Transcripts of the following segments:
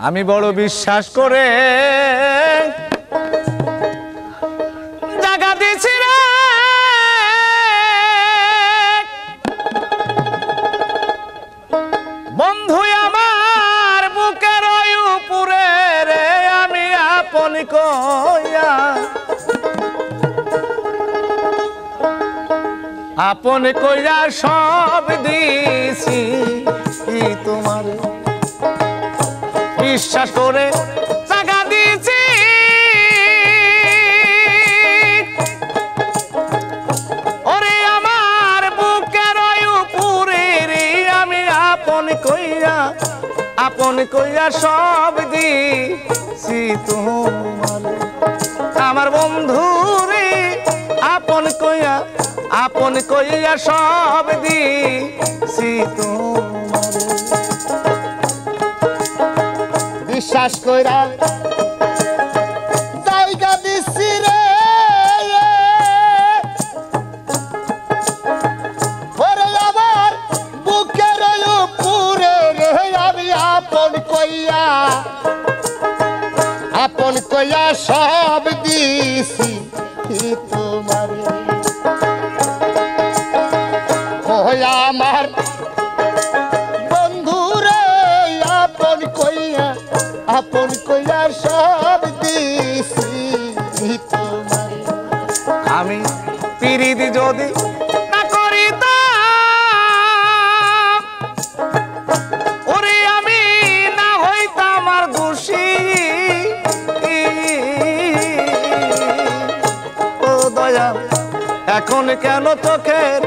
আমি বড় বিশ্বাস করে জায়গা দিছি রে বন্ধু আমার বুকের উপরে রে আমি আপন কইয়া আপন কইয়া সব দিছি তোমার বিশ্বাস করে জায়গা দিছি ওরে আমার বুকের উপরে রে আমি আপন কইয়া সব দিছি তোমার আমার বন্ধু রে আপন কইয়া সব দিছি তোমার বিশ্বাস কইরা জায়গা দিছি রে ওরে আমার বুকের উপরে রে আমি আপন কইয়া সব দিছি তোমার ওই আমার বন্ধু রে আপন কইয়া সব দিছি তোমার আমি পিরিতি যদি না করিতাম ওরে আমি না হইতাম আর দোষী ও দয়া এখন কেন চোখের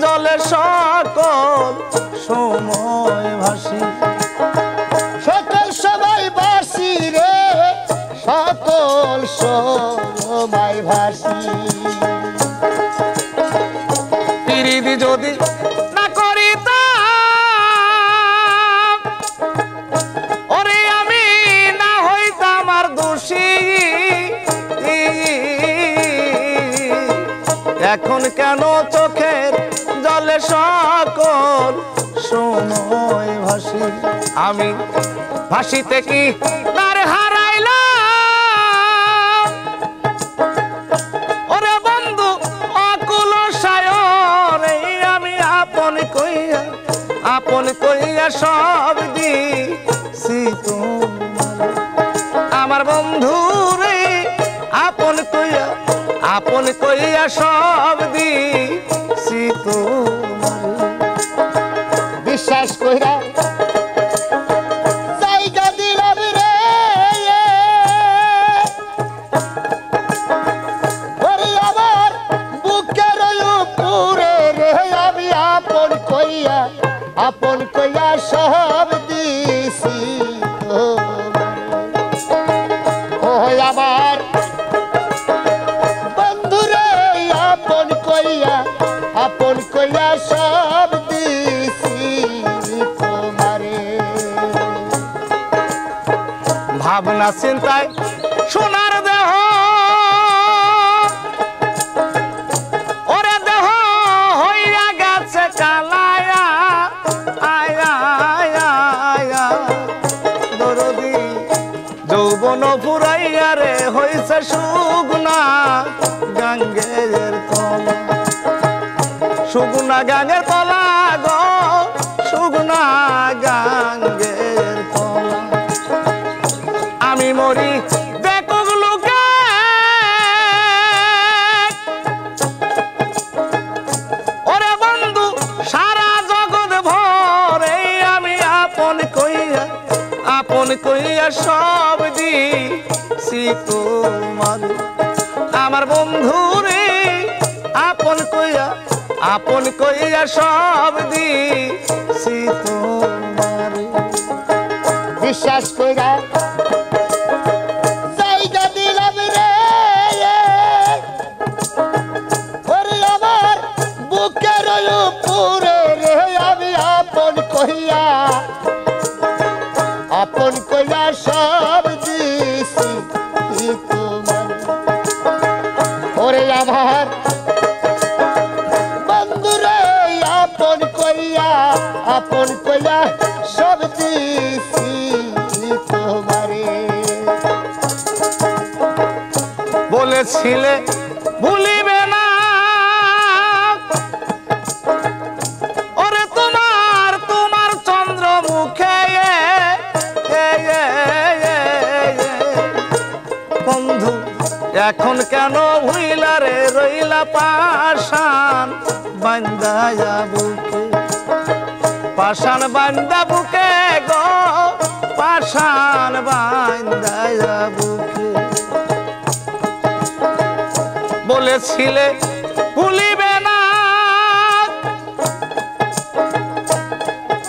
জলে সকল সময় ভাসি সকল সবাই ভাসি রে সকল সবাই ভাসি পিরিতি যদি না করিতাম ওরে আমি না হইতাম আর দোষী এখন কেন চোখের জলে সকল সময় ভাসি আমি ভাসিতে কি তার হারাইলাম ওরে বন্ধু অকুল সায়রে আমি আপন কইয়া সব দিছি তোমার আমার বন্ধু রে আপন কইয়া সব দিছি তোমার বিশ্বাস কইরা জায়গা দিলাম রে ওরে আমার বুকের উপরে রে আমি আপন কইয়া সব দিছি ওই আমার বন্ধু রে আপন কইয়া সব দিছি তোমারে ভাবনা চিন্তায় সোনার দেহ ওরে দেহ হইয়া গেছে কালায়া আয়া দরদি যৌবন ফুরাইয়া রে হইছে সুগুনা গাঙ্গের তলা সুগুনা গাঙ্গের তলা গো সুগুনা গাঙ্গের তলা আমি মরি দেখো লোকে ওরে বন্ধু সারা জগৎ ভরে আমি আপন কইয়া সব দিছি তোমার আমার বন্ধু রে আপন কইয়া সব দিছি তোমার বিশ্বাস কইরা জায়গা দিলাম রে ওরে আমার বুকের উপরে রে আমি আপন কইয়া সব দিছি তোমার ওরে আমার বন্ধু রে আপন কইয়া সব দিছি তোমার বলেছিলে ভুলিবে না ওরে তোমার তোমার চন্দ্র মুখে বন্ধু এখন কেন ভুইলা রে রইলা পাষাণ বান্দায়া বুকে পাষাণ বান্দা বুকে গো পাষাণ বান্দায়া বুকে বলেছিলে ভুলিবে না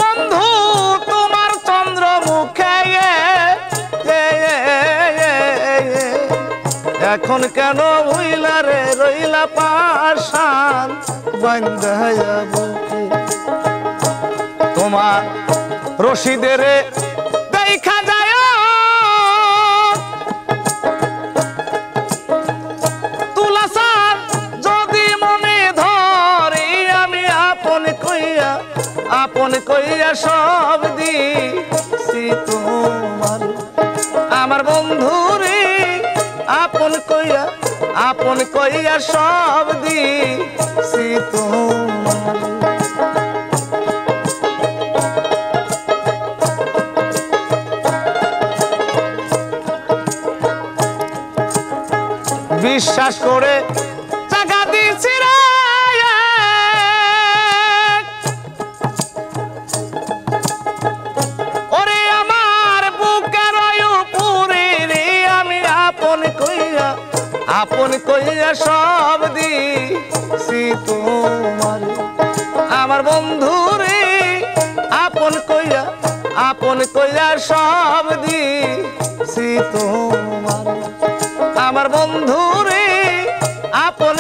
বন্ধু তোমার চন্দ্র মুখে এখন কেন ভুইলা রে রইলা পাষাণ বান্দায়া বুকে তোমার রশিদের দেখা যায় তুলাসার যদি মনে ধরে আমি আপন কইয়া সব দিছি তোমার আমার বন্ধুরে আপন কইয়া সব দিছি তোমার বিশ্বাস করে জায়গা দিছি রে ওরে আমার বুকের উপরে রে আমি আপন কইয়া সব দিছি তোমার আমার বন্ধু রে আপন কইয়া সব দিছি তোমার আমার বন্ধু রে আপন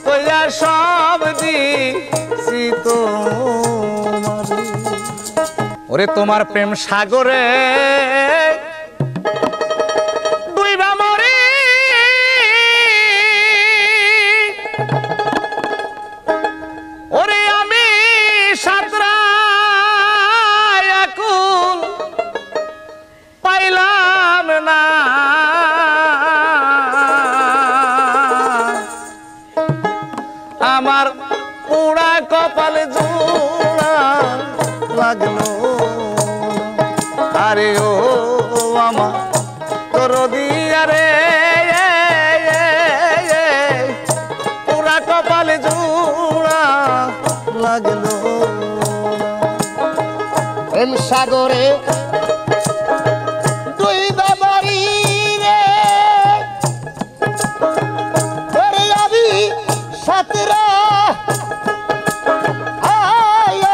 কইয়া সব দিছি তোমার ওরে তোমার প্রেম সাগরে ডুইবা মরি ওরে আমি সাতরা আকুল পাইলাম না আমার পুরা কপালে জোড়া লাগলো আরে ও আমার তোর দিয়া রে পুরা কপালে জোড়া লাগলো প্রেম সাগরে ডুইবা মরি রে ওরে আমি সাতরা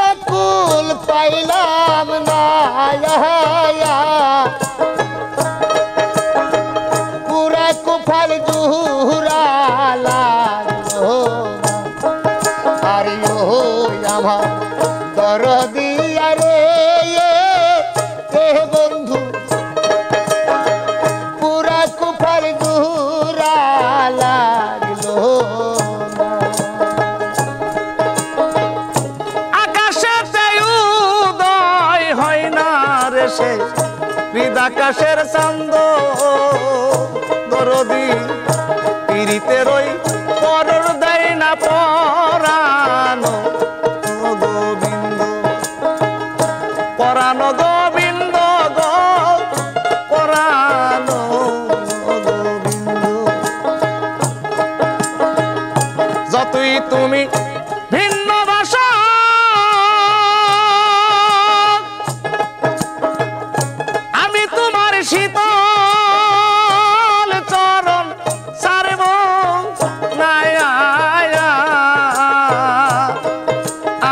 আকুল পাইলাম না পুরা কুফাল জুহুরা লাগলো আরে ও আমার দরদিয়া রে বন্ধু পুরা কুফাল জুহুরা লাগলো আকাশেতে উদয় হয় না রে সে হৃদাকাশের চান্দ দরদি পিরিতে রই পরর দেয় না পরানো গোবিন্দ পরানো গোবিন্দ গো পরানো গোবিন্দ যতই তুমি ভিন্ন ভাষা আমি তোমার শীতল চরণ সারব না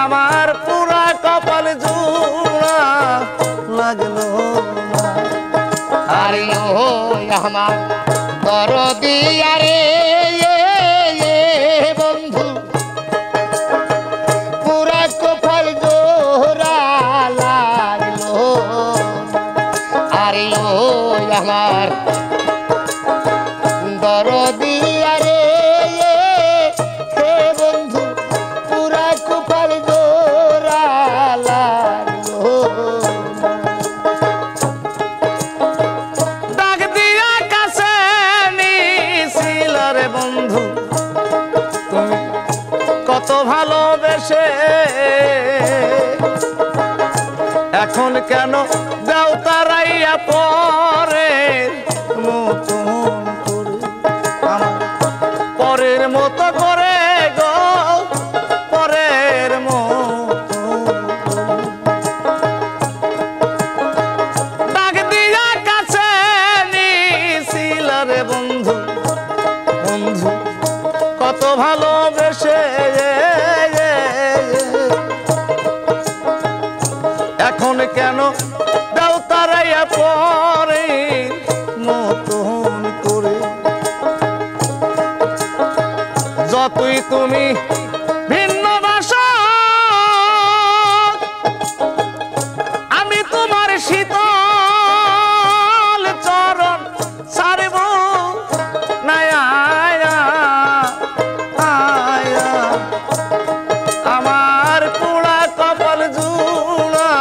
আমার পুরা কপাল জোড়া লাগলো আরে ও আমার দরদিয়া রে বন্ধু পুরা কপাল জোড়া লাগলো আরে ও আমার দরদিয়া রে বন্ধু পুরা কপাল জোড়া লাগলো ডাক দিয়া কাছে দিয়া পরের মতন করে আমার পরের মতো করে গো পরের মতো ডাক দিয়া কাছে নিছিল রে বন্ধু বন্ধু কত ভালোবেসে এখন কেন দাও তারাইয়া পরে মতন করে যতই তুমি ভিন্ন ভাষা আমি তোমার শীতল চরণ ছাড়ব না আমার পোড়া কপাল জুড়া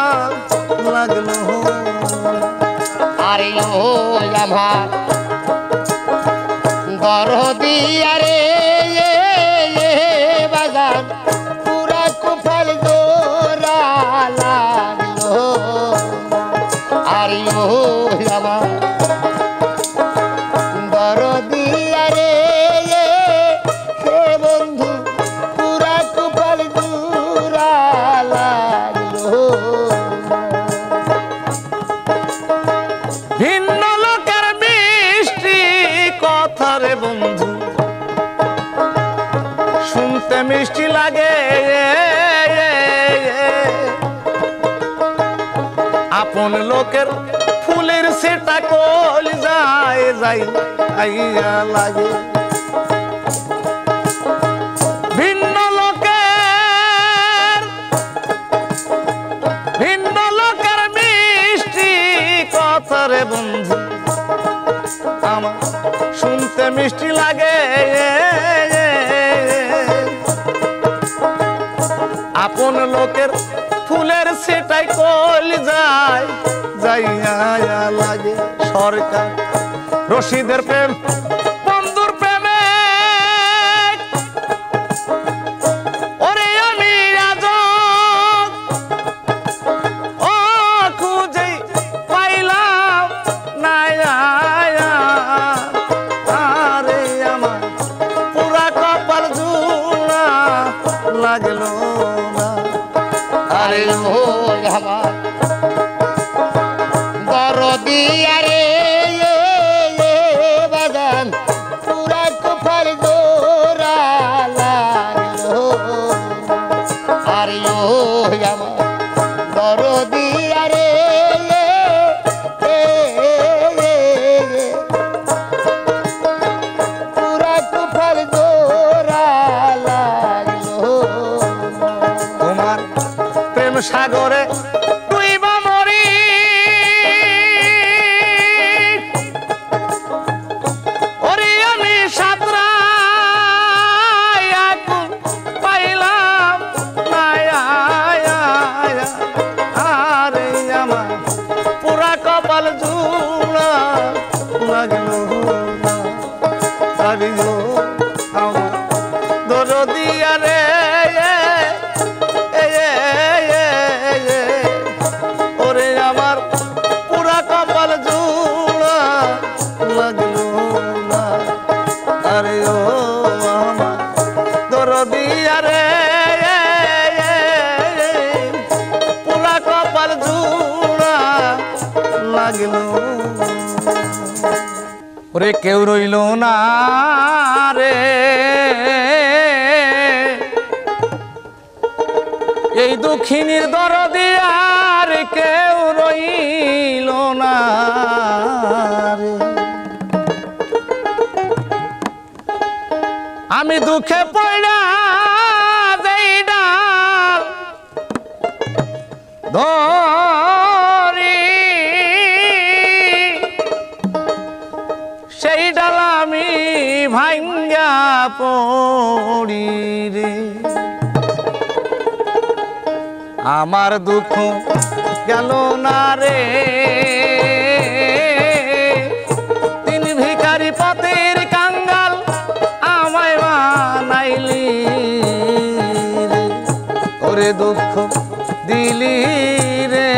লাগলো আরে ও আমার দরদি আরে বাজান পুরা কুফল জোড়া লাগলো আরে ও আমার দরদি আরে হে বন্ধু পুরা কুফল জোড়া লাগলো ভিন্ন লোকের মিষ্টি কথা রে বন্ধু শুনতে মিষ্টি লাগে আপন লোকের ফুলের সেটা কল যায় যাই আইয়া লাগে ভিন্ন লোকের মিষ্টি কথা রে বন্ধু আমার শুনতে মিষ্টি লাগে আপন লোকের ফুলের সেটাই কল যায় যাইয়া লাগে সরকার রশিদের প্রেম বন্ধুর প্রেমে ওরে আমি আজ ও খুঁজে পাইলাম না আরে আমার পুরা কপাল জুড়া লাগলো না আরে ও আমার দরদি আরে বাজান পুরা কুফল জোড়া লাগলো আরে ও আমার দরদি আরে পুরা কুফল জোড়া লাগলো তোমার প্রেম সাগরে ডুইবা মরি ওরে আমি সাঁতরাই আগুন পাইলাম না আরে আমার পুরা কপাল জুড়া লাগলো না আরে ও আমার দরদি আরে ওরে আমার পুরা কপাল জুড়া লাগলো না আরে ও আমার দরদি আরে পুরা কপাল জুড়া লাগলো ওরে কেউ রইল না রে এই দুঃখিনীর দরদি আর কেউ রইল না রে আমি দুঃখে পড়া যাই ডাল ধরি সেই ডাল আমি ভাঙ্গা পড়ি রে আমার দুঃখ গেল না রে তিন ভিখারি পথের কাঙ্গাল আমায় বানাইলি রে ওরে দুঃখ দিলি রে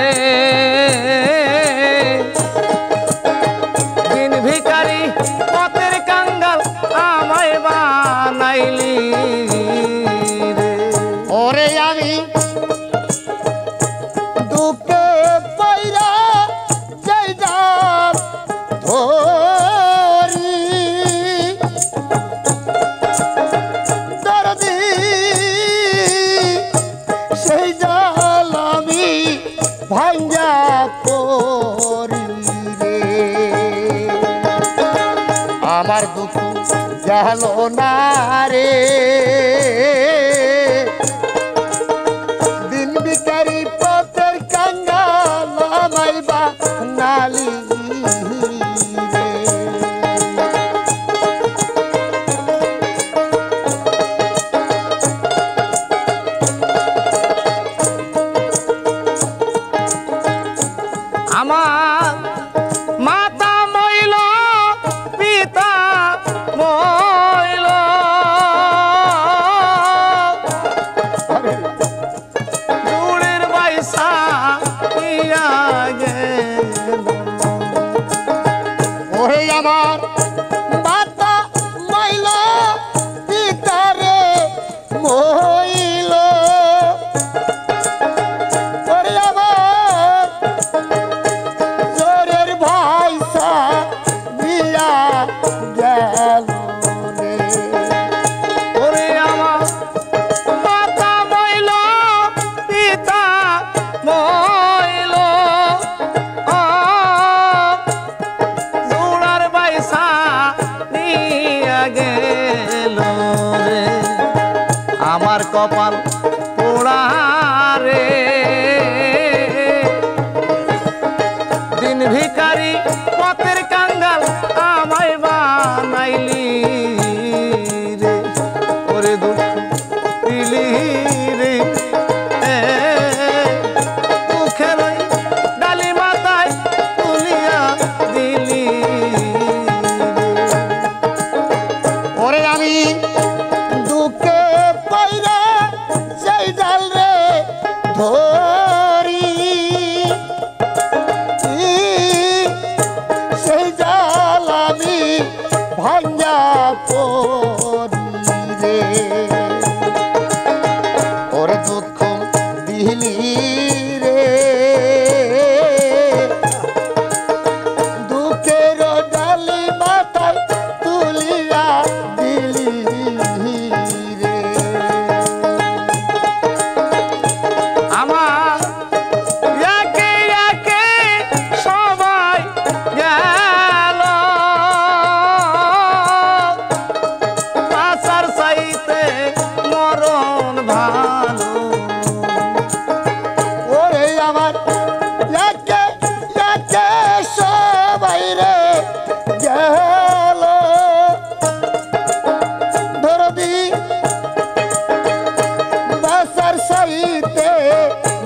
আমার দুঃখ গেল না রে দিন ভিখারি পথের কাঙ্গাল আমাইবা নালি আমার মাতা মইল পিতা মইল দূরের বাইসা ইয়া গেল ওরে আমার মাতা মইল পিতারে মইল ওরে আমার জোরের ভাইসা দিয়া গেল রে ওরে আমার মাতা মইল পিতা মইল জোড়ার বাইসা নিয়া গেল রে আমার কপাল পোড়া রে দিন ভিখারি পথের কাঙ্গাল আমায় বানাইলি রে ওরে দুঃখ দিলি রে মুখের ওই ডালি মাথায় তুলিয়া দিলি ওরে আমি দুঃখে পইরা সেই জাল রে ধরি সেই জাল আমি ভাঙ্গা পড়ি রে ওরে দুঃখ দিলি রে দুঃখের ডালি মাথায় তুলিয়া দিলি রে আমার একে একে সবাই গেল পাশার চাইতে মরণ ভালো ওরে আমার একে একে সবাই রে গেল ধরদি বাসার সাইতে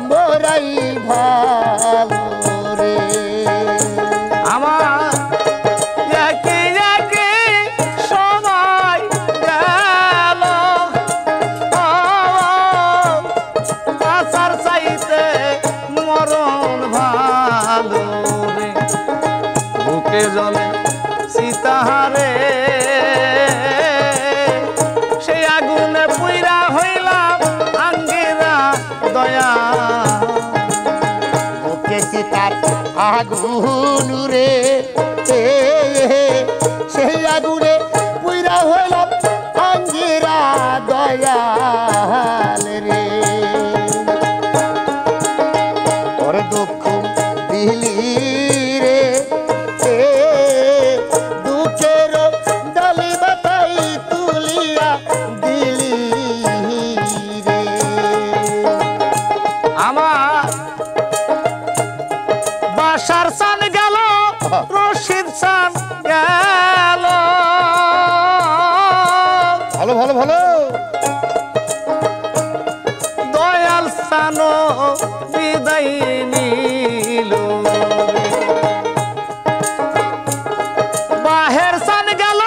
মোরাই ভালো রে আমার একে একে সবাই গেল পাশার চাইতে মরণ ভালো রে বুকে জলে সীতাহারে সেই আগুনে পুইরা হইলাম আঙ্গিরা দয়া ওকে সীতার আগুন রে সেই আগুনে পুইরা হইলাম আঙ্গিরা দয়াল রে ওরে দুঃখ দিলি রে দুঃখের ডালি মাথায় তুলিয়া দিলি রে আমার বাসার সান গেল রশিদ সান গেল ভালো ভালো ভালো দয়াল সানো বিদায় নিল বাহের সান গেল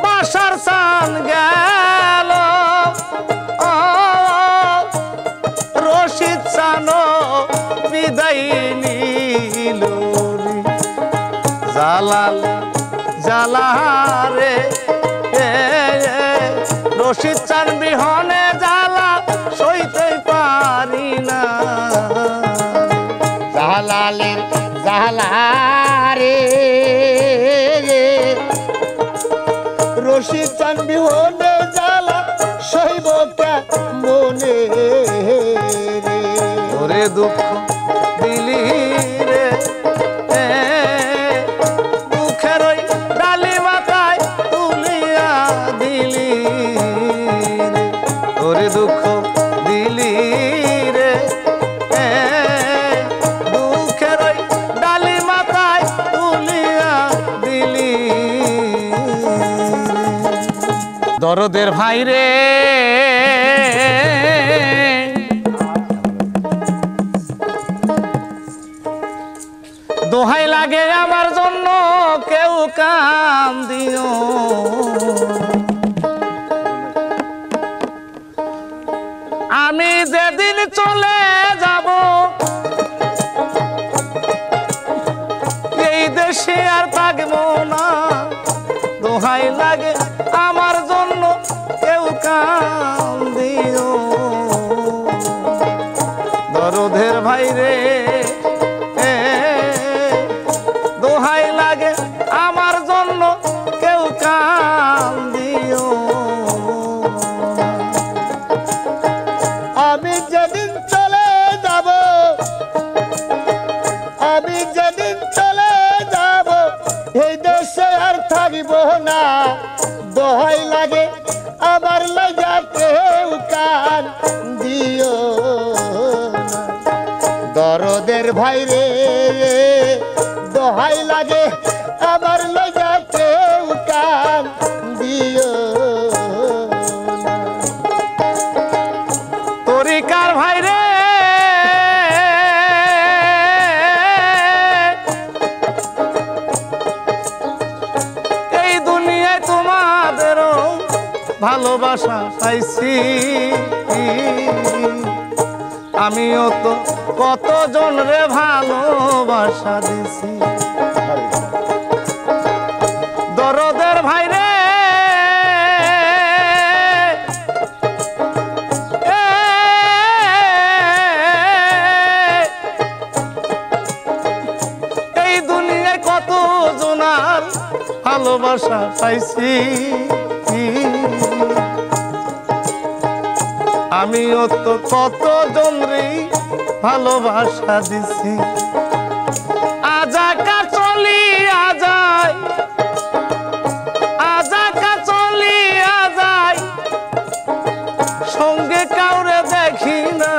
বাসার সান গেল রশিদ সানো বিদায় নিল জালাল জালারে রশিদ চান বিহনে জ্বালা সইতে পারি না জালালের জালারে রশিদ চান বিহনে জ্বালা সইব মনে রে ওরে দুঃখ দিলি রে দুঃখের ওই দরদের ভাই রে দোহাই লাগে আমার জন্য কেউ কাম দিও আমি যেদিন চলে যাব এই দেশে আর থাকবো না দোহাই লাগে আমার জন্য কেউ কাম দিও দরদের ভাই রে দোহাই লাগে আমার জন্য কেউ কাম দিও আমি যেদিন চলে যাব আমি যেদিন চলে যাব এই দেশে আর থাকিব না দোহাই লাগে আমার লাগা কেউ কান দিও না। দরদের ভাই রে দোহাই লাগে আমার লাগা কেউ কান দিও না। তরিকার ভাই রে এই দুনিয়ায় তোমাদেরও ভালোবাসা পাইছি আমিও তো কতজন রে ভালোবাসা দিছি দরদের ভাই রে এই দুনিয়ায় কত জনার ভালোবাসা পাইছি আমিও তো কতজনরই ভালোবাসা দিছি আজাকা চলিয়া যায় আজাকা চলিয়া যায় সঙ্গে কাউরে দেখি না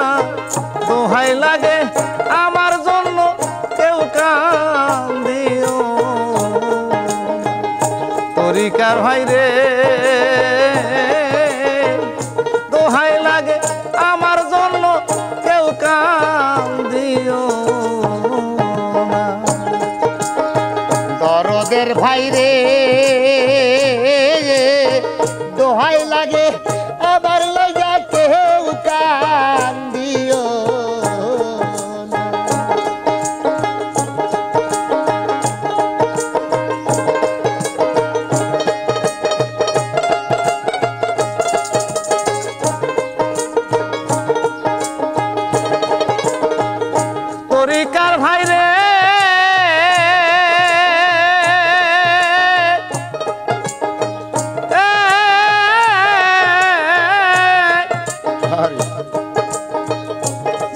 দোহাই লাগে আমার জন্য কেউ কাম দিও তরিকার ভাই রে দোহাই লাগে আমার জন্য কেউ কাম দিও না দরদের ভাই রে দোহাই লাগে আবার লাগা কেউ কান দিও না। তরিকার ভাই রে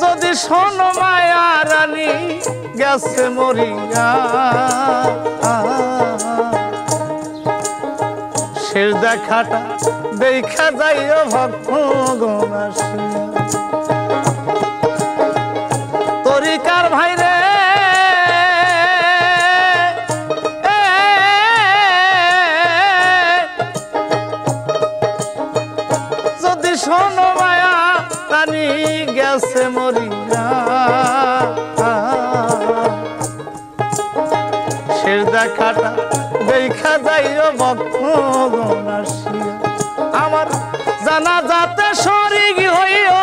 যদি শোনো মায়া রানী গেছে মরিয়া শেষ দেখাটা দেখা যাইও ভক্ত গণাসিয়া তরিকার ভাই রে যদি শোনো মায়া রানী গেছে মরিয়া শেষ দেখাটা দেখা যাইও ভক্ত গণাসিয়া আমার জানা যাতে শরীর হইও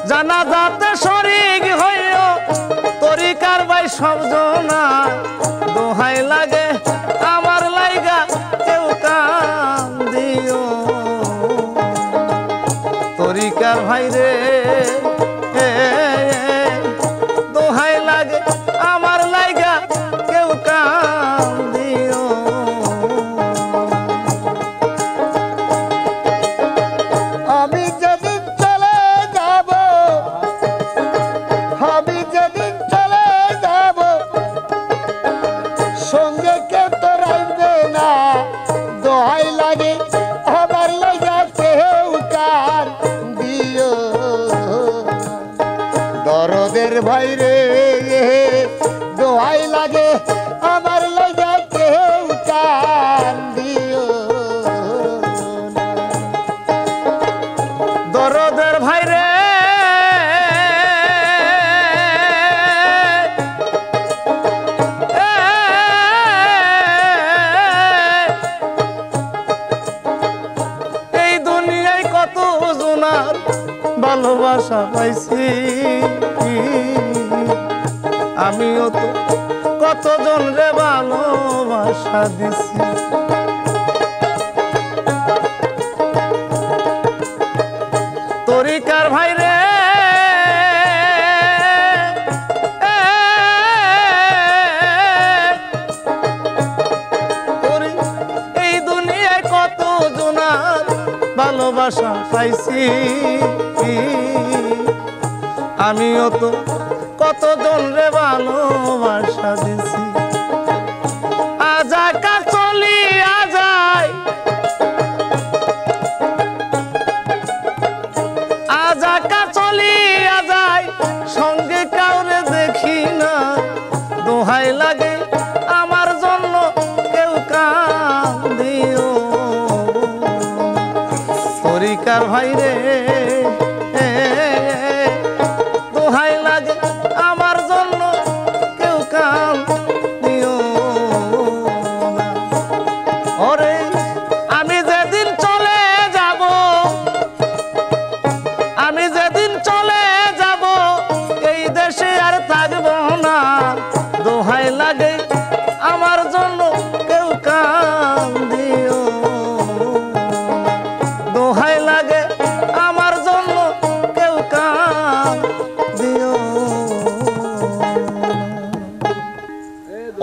জানা যাতে শরীর হইও তরিকার ভাই সব জনা দোহাই লাগে আমার লাইগা কেউ কাম দিও তরিকার ভাই রে দোহাই লাগে আমার লাইগা কেউ কাম দিও আমি যেদিন চলে যাব আমি যেদিন চলে যাব সঙ্গে কেউ তো রাখবে না দোহাই লাগে আমার লাগা কেউ কান দিও দরদের ভাই রে দোহাই লাগে আমার লাগা কেউ কান পাইছি আমিও তো কতজন রে ভালোবাসা দিছি তরিকার ভাই রে এই দুনিয়ায় কত জনার ভালোবাসা পাইছি আমিও তো কতজন রে ভালোবাসা দিছি আজাকা চলিয়া যায় আজাকা চলিয়া যায় সঙ্গে কাউরে দেখি না দোহাই লাগে আমার জন্য কেউ কাঁদিও তরিকার ভাই রে দোহাই লাগে আমার জন্য কেউ কাঁদিও না ওরে আমি যেদিন চলে যাব আমি যেদিন চলে যাব এই দেশে আর থাকবো না দোহাই লাগে আমার জন্য কেউ কাঁদিও দোহাই লাগে আমার জন্য কেউ কাঁদিও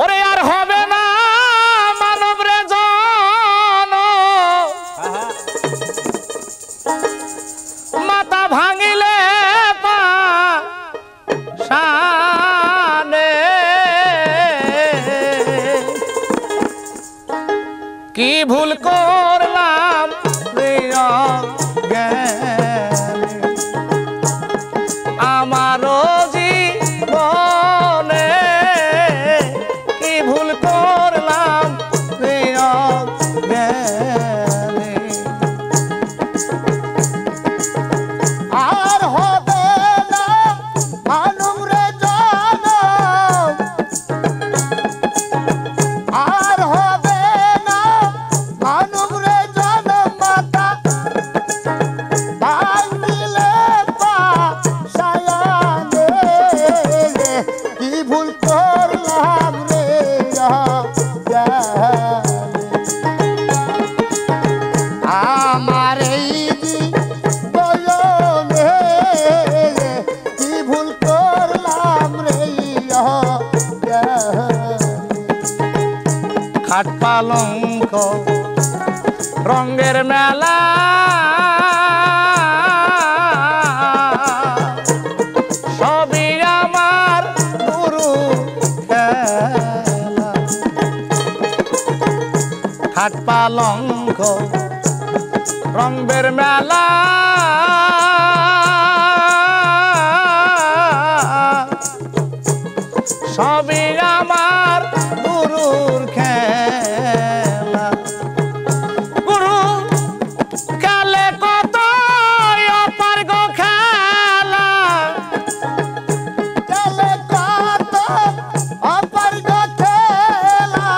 ওরে আর হবে না মানব রে জন মাথা ভাঙিলে পা শানে কি ভুল করলাম প্রিয় জ্ঞানী আমারও জীবনে কি ভুল করলাম প্রিয় জ্ঞানী আর হবে না মানব রে জনম আর হবে না মানব রে জনম মাতা ভাঙিলে পা সায়ানে কি ভুল করলাম রে আমার এই বয়নে কি ভুল করলাম রে খাট পালঙ্ক রঙের মেলা সবই আমার গুরু খেলা খাট পালঙ্ক রঙের মেলা সবই আমার গুরুর খেলা গুরু খেলে কত অপার্গ খেলা চলে কত অপার্গ খেলা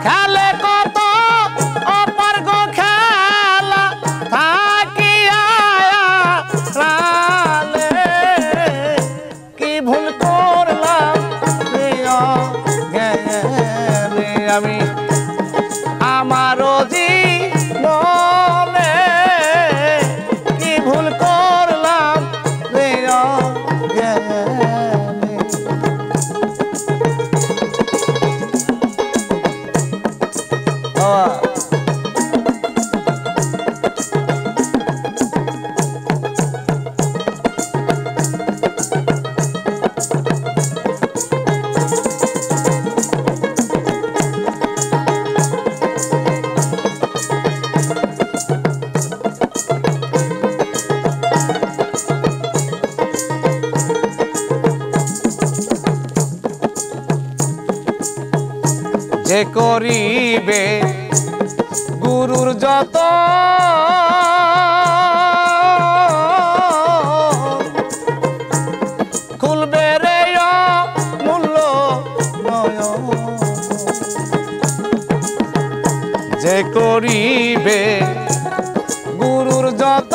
খেলে কত অপার্গ খেলা থাকিয়া রালে কি ভুল করলাম প্রিয় জ্ঞানী আমি আমারও জীবনে কি ভুল করলাম প্রিয় জ্ঞানী যে করিবে গুরুর যত খুলবে রে মূল্য নয়ন যে করিবে গুরুর যত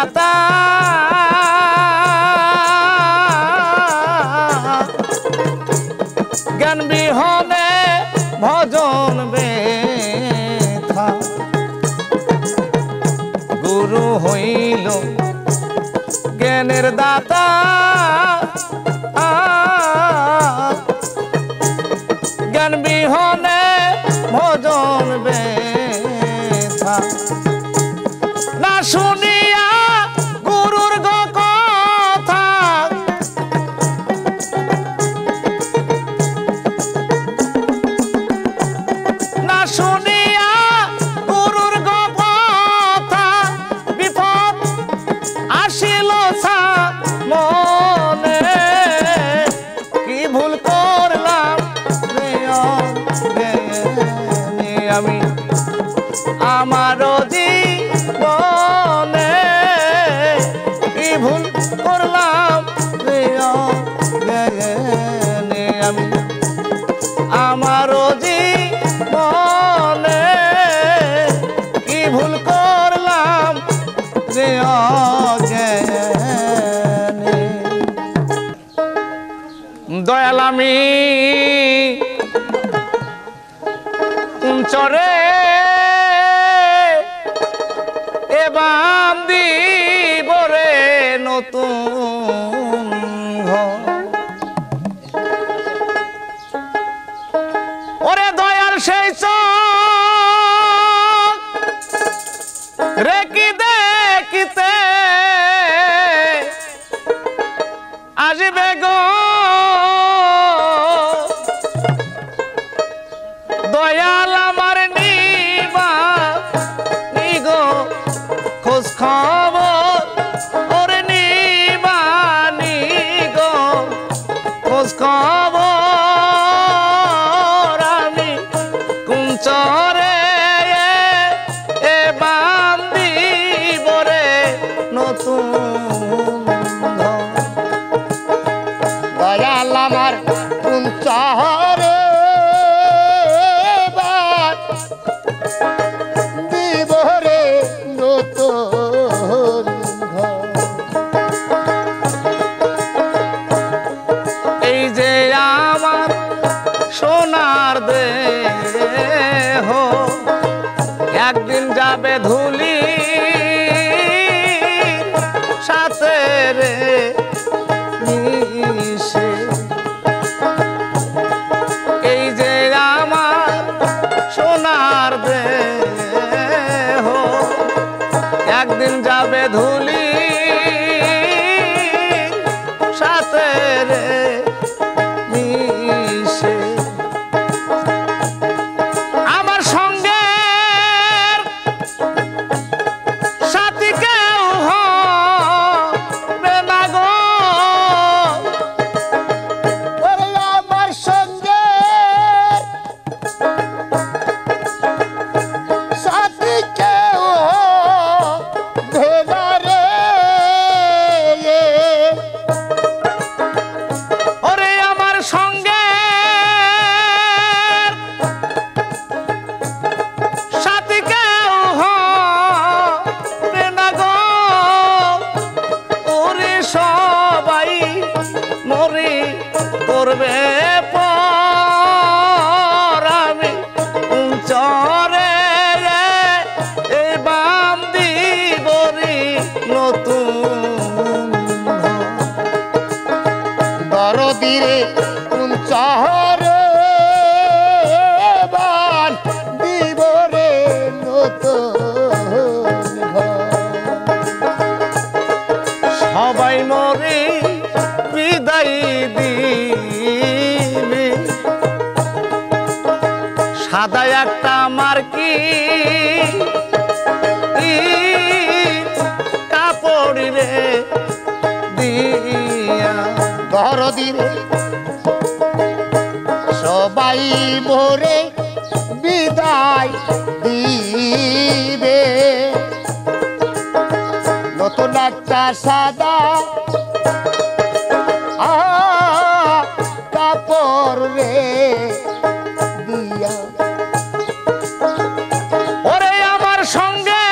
দাতা জ্ঞান বিহনে ভজন বেথা গুরু হইল জ্ঞানের দাতা জ্ঞান বিহনে ভজন বেথা না শুনিয়া গুরুর কথা না শুনিয়া গুরুর কথা বিপদ আসিল মনে কি ভুল করলাম আমি আমারও জীবনে কি ভুল করলাম আমি আমারও জীবনে কি ভুল করলাম দয়াল আমি চরে এবাম দিব রে নতুন ঘর ওরে দয়াল সেই চোখ রেখি দেখিতে আসবে গো দয়াল আমার নিবা নিগো খোঁজ খবর ওরে নিবা নিগো খোঁজ খবর আমি কুঞ্চরে এ বান্দি বরে নতুন দয়াল আমার কুঞ্চরে দিবরে নতুন এই যে আমার সোনার দেহ একদিন যাবে ধুলি সাথে রে মিশে এই যে আমার সোনার দেহ একদিন যাবে ধুলি সাথে রে মিশে আমার সঙ্গে সাথী কেউ হবে না গো ওরে আমার সঙ্গে সাথী কেউ ভেদারে ওরে আমার সঙ্গে সাথী কেউ হবে না গো ওরে সবাই মরি করবে পর আমি চরে এই বাম দিবরি নতুন দরদিরে কুঞ্চরে বান দিবরে নতুন সবাই মরে বিদায় দিবে সাদা একটা মার্কি কাপড় রে দিয়া দরদিরে সবাই মোরে বিদায় দিবে নতুন একটা সাদা কাপড় রে দিয়া ওরে আমার সঙ্গে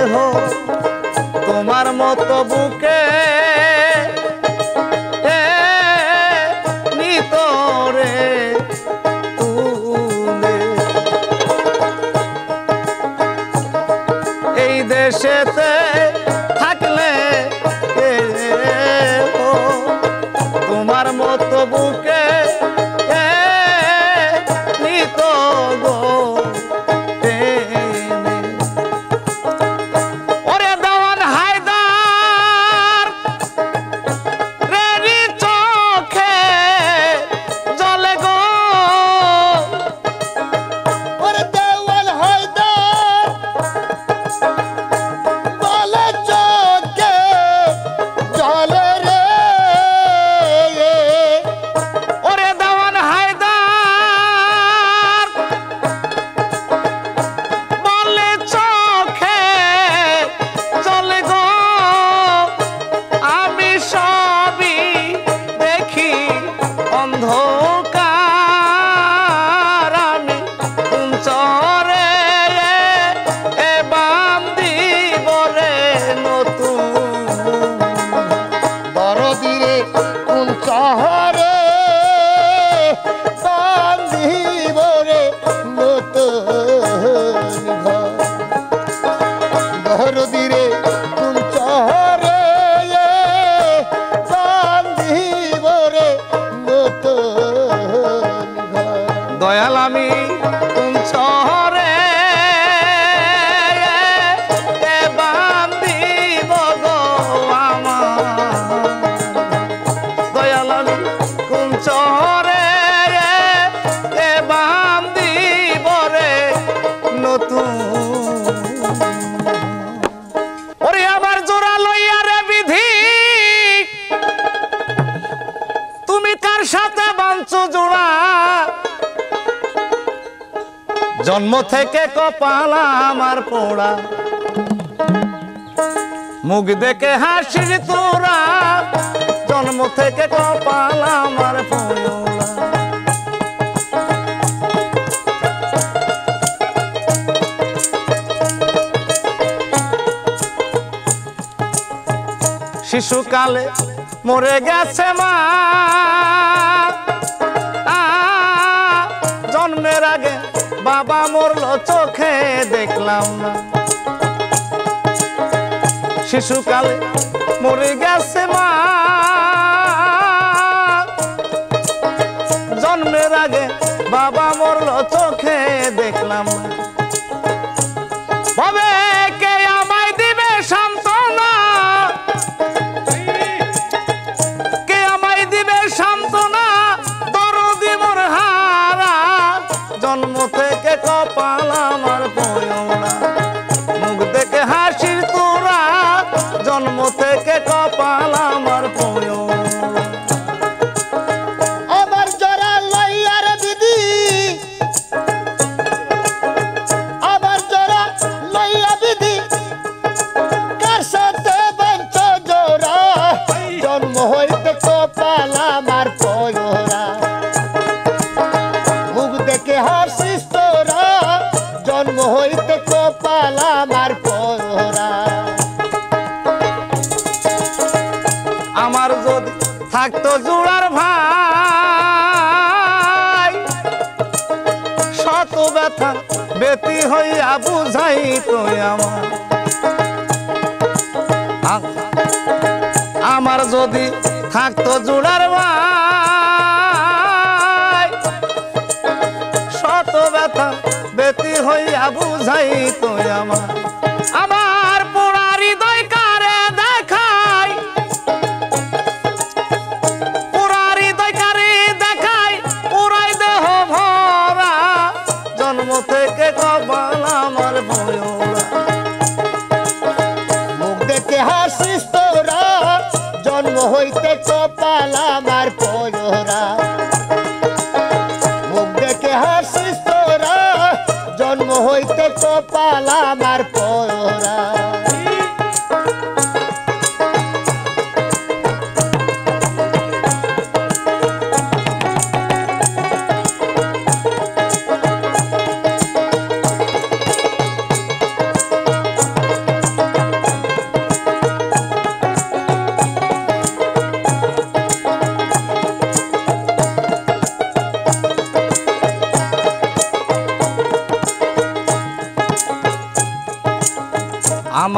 দেহ তোমার মতো বুকে নিতরে তুলে এই দেশেতে থাকলে তোমার মতো বুকে নিত গো টেনে। ওরে দেওয়ান হায়দার রেডি চোখে জলে গো ওরে দেওয়াল হায়দার বলে চোখে জলে রে। ওরে দেওয়ান হায়দার বলে চোখে জলে গো আমি সবই দেখি অন্ধকার আমি চরে এ বান্দি বরে নতুন দরদিরে কোন শহরে বান্ধিব রে নতুন ঘর। দরদিরে কোন শহরে বান্ধিব রে নতুন ঘর। দয়াল আমি কোন শহরে এ বান্দিব গো আমার। দয়াল আমি কোন শহরে এ বান্দিব রে নতুন। ওরে আবার জোড়া লইয়া রে বিধি তুমি কার সাথে বাঁধছো জোড়া জন্ম থেকে কপাল আমার পোড়া মুখ দেখে হাসির তোরা জন্ম থেকে কপাল আমার পোড়া। শিশুকালে মরে গেছে মা জন্মের আগে বাবা মরলো চোখে দেখলাম না। শিশুকালে মরে গেছে মা জন্মের আগে বাবা মরলো চোখে দেখলাম না। ভাবে কে আমায় দিবে সান্ত্বনা কে আমায় দিবে সান্ত্বনা দরদি মোর হারা জন্ম থেকে কপাল আমার পোড়া মুখ দেখে হাসির তোরা জন্ম থেকে কপাল আমার পোড়া। আমার জরা লইয়ার দিদি আমার জরা লইয়া দিদি কার সাথে বাঞ্চ জোড়া জন্ম হইতে কপাল আমার পোড়া মুখ দেখে হাসিস তোরা জন্ম হইতে কপাল আমার পোড়া। আমার যদি থাকতো জোড়ার ভাই শত ব্যথা বেতি হইয়া বুঝাই তো আমার যদি থাকতো জোড়ার ভাই শত ব্যথা বেতি হইয়া বুঝাই তো আমার পোড়া হৃদয় কারে দেখাই পোড়া হৃদয় কারে দেখাই পুরাই দেহ ভরা জন্ম থেকে কপাল আমার পোড়া মুখ দেখে হাসিস তোরা জন্ম হইতে কপাল আমার পোড়া মুখ দেখে হাসিস তোরা জন্ম হইতে কপাল আমার পোড়া।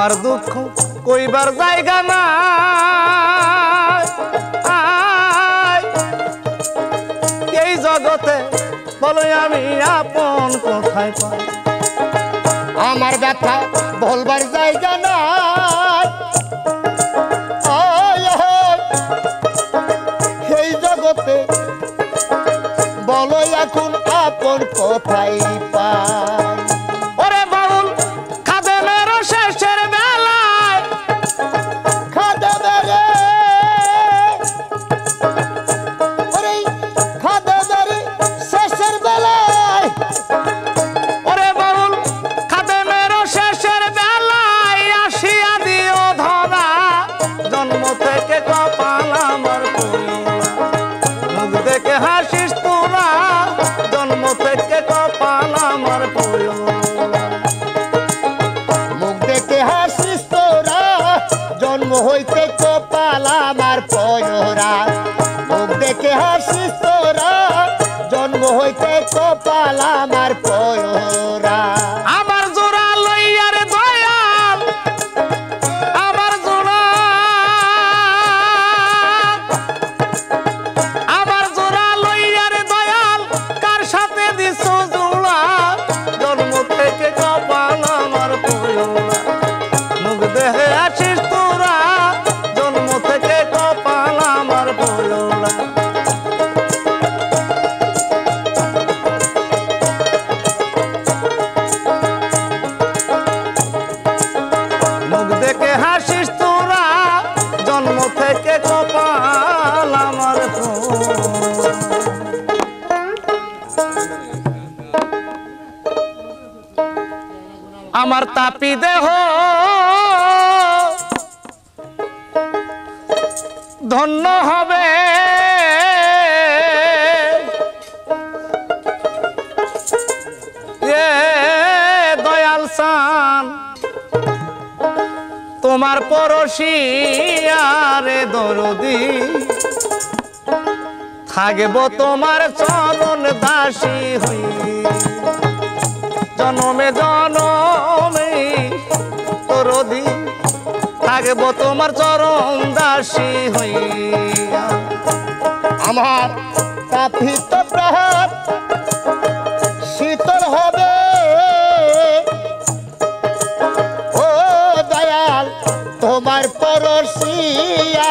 আমার দুঃখ কইবার জায়গা না এই জগতে বলো আমি আপন কোথায় পাই আমার ব্যথা বলবার জায়গা না এই জগতে বলো এখন আপন কোথায় পাই ওরে বাউল খাদেমের শেষের বেলায় খাদেমের ওরে খাদেমের শেষের বেলায় ওরে বাউল খাদেমের শেষের বেলায় আসিয়া দিও ধরা জন্ম থেকে কপাল আমার মুখ দেখে হাসিস তোরা জন্ম থেকে কপাল আমার মুখ দেখে হাসিস তোরা জন্ম হইতে কপাল আমার পয়রা মুখ দেখে হাসিস তোরা জন্ম হইতে কপাল আমার পয়রা আমার জোড়া লইয়ার দয়াল আমার জোড়া লইয়ার দয়াল কার সাথে দিছ জোড়া জন্ম থেকে কপাল আমার পয়রা মুখ দেখে আসিস তোরা জন্ম থেকে কপাল আমার পয়রা মুখ দেখে হাসিস তোরা জন্ম থেকে কপাল আমার আমার তাপি দেহ ধন্য হবে এ দয়াল সান তোমার পরশি আরে দরদি থাকব তোমার চরণ দাসী হই জনমে জনমে দরদি থাকব তোমার চরণ দাসী হইয়া আমার তাপিত প্রাণ শীতল হবে ও দয়াল তোমার পরশি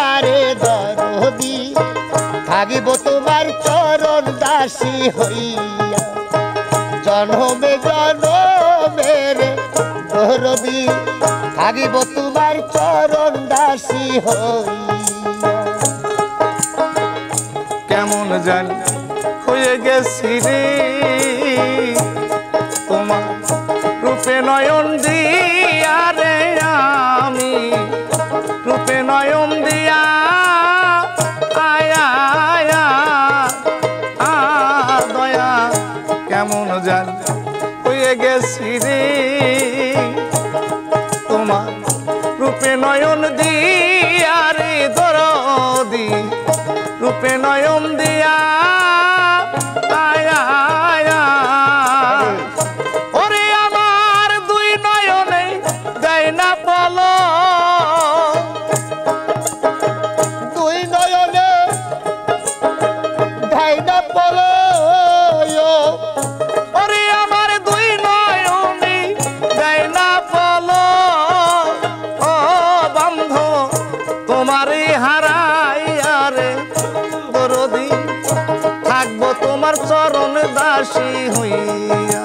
আরে দরদি থাকিব তোমার চরণ দাসী হইয়া জনমে জনমের দরদি থাকিব তোমার চরণ দাসী হইয়া কেমন জানি হয়ে গেছি রে তোমার রূপে নয়ন দিয়া রে আমি রূপে নয়ন দিয়া আয়া দয়া কেমন জানি হয়ে গেছি রে তোমার রূপে নয়ন দিয়া রে দরদি রূপে নয়ন দিয়া ওরে আমার দুই নয়নে দেয় না বলো দুই নয়নে ধাই না বলো ওরে আমার দুই নয়নে দেয় না বলো ও বন্ধ তোমারই হারাইয়া রে দরদি থাকবো তোমার চরণ দাসী হইয়া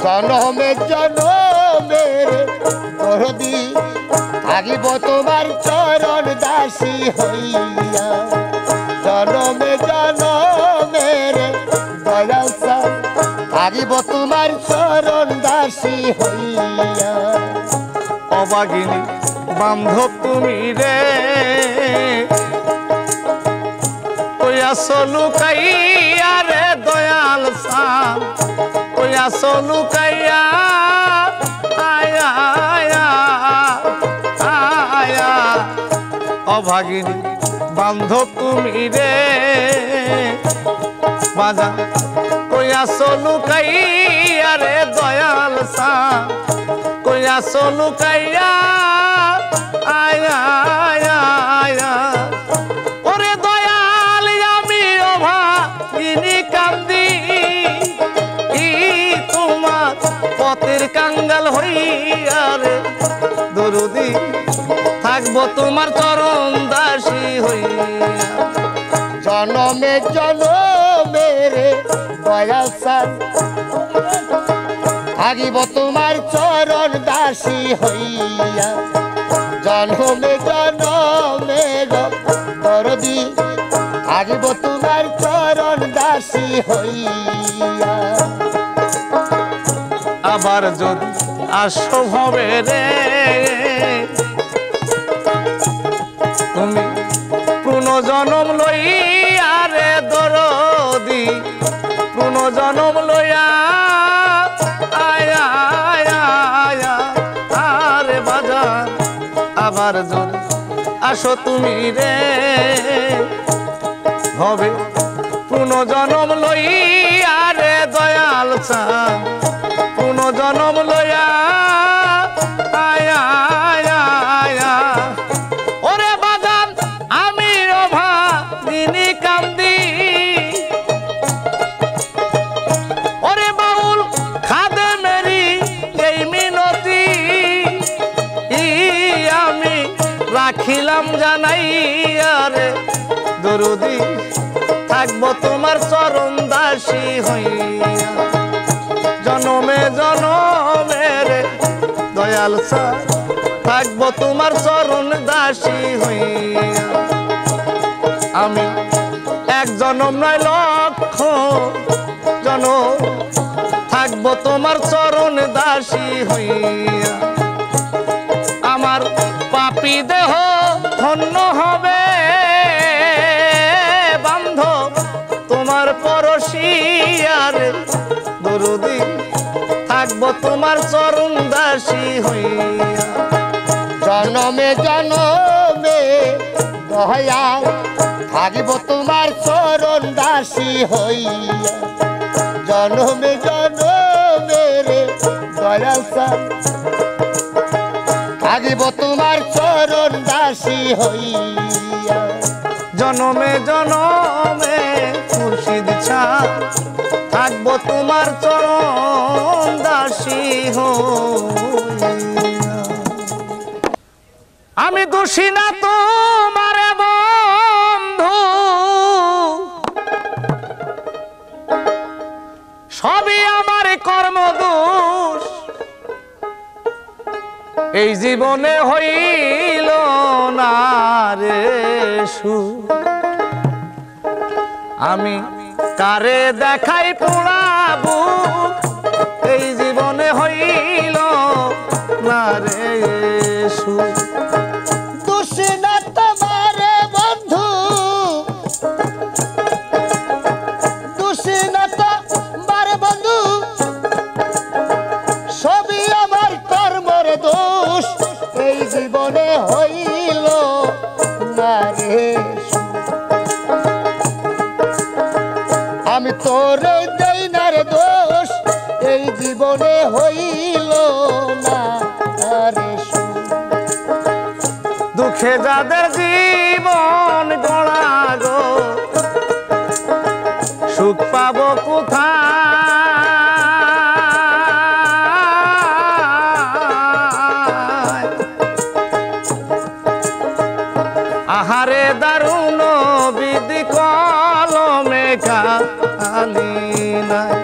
জনমে জনমের দরদি থাকিব তোমার চরণ দাসী হইয়া জনমে জনমের দয়াল সান থাকিব তোমার চরণ দাসী হইয়া অবাগিনী বান্ধব তুমি রে কইয়া চলু কাইয়া রে দয়াল সান কইয়া চলু কাইয়া আয়া অভাগিনী বান্ধব তুমি রে বাজা কইয়া চলু কাইয়া রে দয়াল সান কইয়া চলু কাইয়া আয়া আয়া ওরে দয়াল আমি অভাগিনী কান্দি কি তোমার পথের কাঙ্গাল হইয়া রে দরদি থাকবো তোমার চরণ দাসী হইয়া জনমে জনমে রে দয়াল সান থাকিব তোমার চরণ দাসী হইয়া জনমে জনমে দরদি থাকিব তোমার চরণ দাসী হইয়া আবার যদি আসো হবে রে তুমি পুনর্জন্ম লইয়া রে দরদি পুনর্জন্ম লইয়া আয়া আয়া আয়া আরে বাজার আবার যদি আসো তুমি রে হবে পুনর্জন্ম লইয়া রে দয়াল চান পুনর্জন্ম লইয়া আয়া আয়া আয়া ওরে বাজান আমি অভাগিনী কান্দি ওরে বাউল খাদে মেরি এই মিনতি আমি রাখিলাম জানাইয়া রে দরদি থাকবো তোমার চরণ দাসী হইয়া জনমে জনমে রে দয়াল সা থাকবো তোমার চরণ দাসী হইয়া আমি এক জনম নয় লক্ষ জনম থাকবো তোমার চরণ দাসী হইয়া আমার পাপী দেহ ধন্য হবে বান্ধব তোমার পরশিয়ার দরদি থাকবো তোমার চরণ দাসী হইয়া জনমে জনমে দয়াল থাকিব তোমার চরণ দাসী হইয়া জনমে জনমে রে দয়াল সান থাকিব তোমার চরণ দাসী হইয়া জনমে জনমে মুর্শিদ ছা থাকবো তোমার চরণ দাসী হইয়া আমি দোষী না তোমার বন্ধু সবই আমার কর্মদোষ এই জীবনে হইল না রে সুখ আমি কারে দেখাই পোড়াবো এই জীবনে হইল না রে সুখ দোষী না তোমার বন্ধু দোষী না তোমার বন্ধু সবই আমার কর্মের দোষ এই জীবনে হইল না রে আমি তোরে দেই না রে দোষ এই জীবনে হইল না রে দুঃখে যাদের জীবন গড়া গো সুখ পাবো কোথায় আহারে দারুণ বিধি কলমে খালি নাই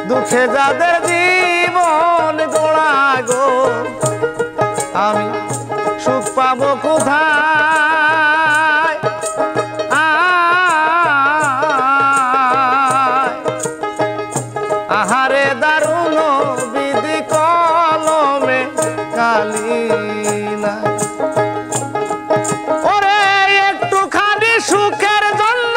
দুঃখে যাদের জীবন গোড়া গো আমি সুখ পাবো কোথায় আহারে দারুণ বিধি কলমে কালি নাই ওরে একটুখানি সুখের জন্য